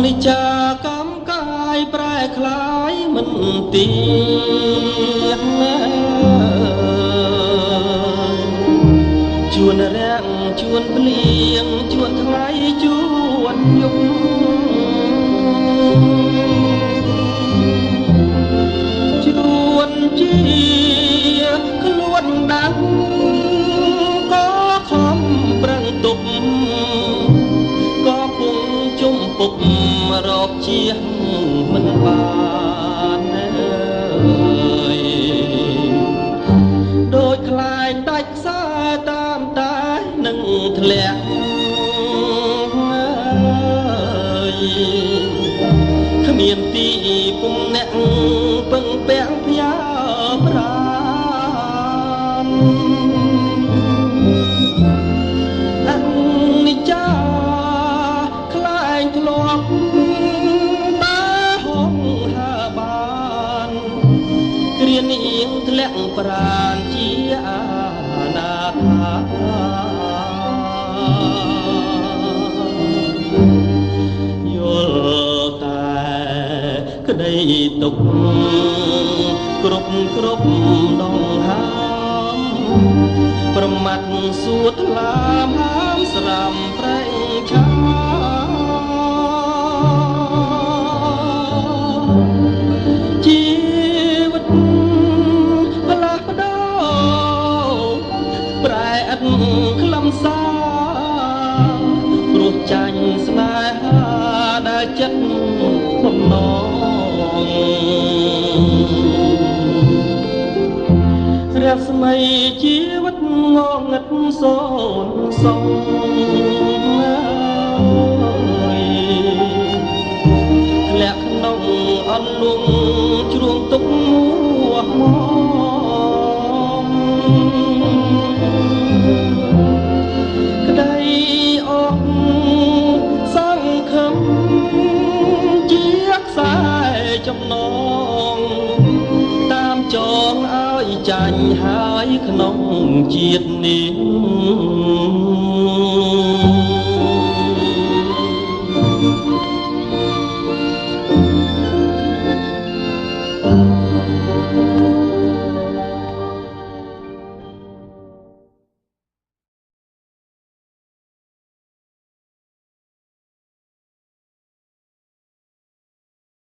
និច្ចាកម្មកាយប្រែคล้ายមិនទៀងជួនរាំងជួនភ្លៀងជួនថ្ងៃជួនយប់ជួនជាខ្លួនដឹងក៏ខំប្រឹងទប់ក៏ពុងជុំពុករកជាមិនបានដូចខ្លាយដាច់ខ្សែតាមតែនឹងធ្លាក់គ្មានទីពុំអ្នកពឹងពាក់ផ្ញើប្រាណអនិច្ចាខ្លែងធ្លាប់តែហងហើបានគ្រានាងធ្លាក់ប្រាណជាអាណាថាយល់តែក្តីទុកគ្រប់ដងហើមប្រមាត់សួតថ្លាមហើមស្រាំប្រេងឆាជីវិតផ្លាស់ប្ដូរប្រែឥតខ្លឹមសារព្រោះចាញ់ស្នេហាដែលចិត្តបំណងរស្មីជីវិតងងឹតសូនសូនធ្លាក់ក្នុងអន្លង់ជ្រួងទុកមួហមក្តីអស់សង្ឃឹមជាខ្សែចំណងតាមចងឲ្យចាញ់ហើយក្នុងជាតិនេះ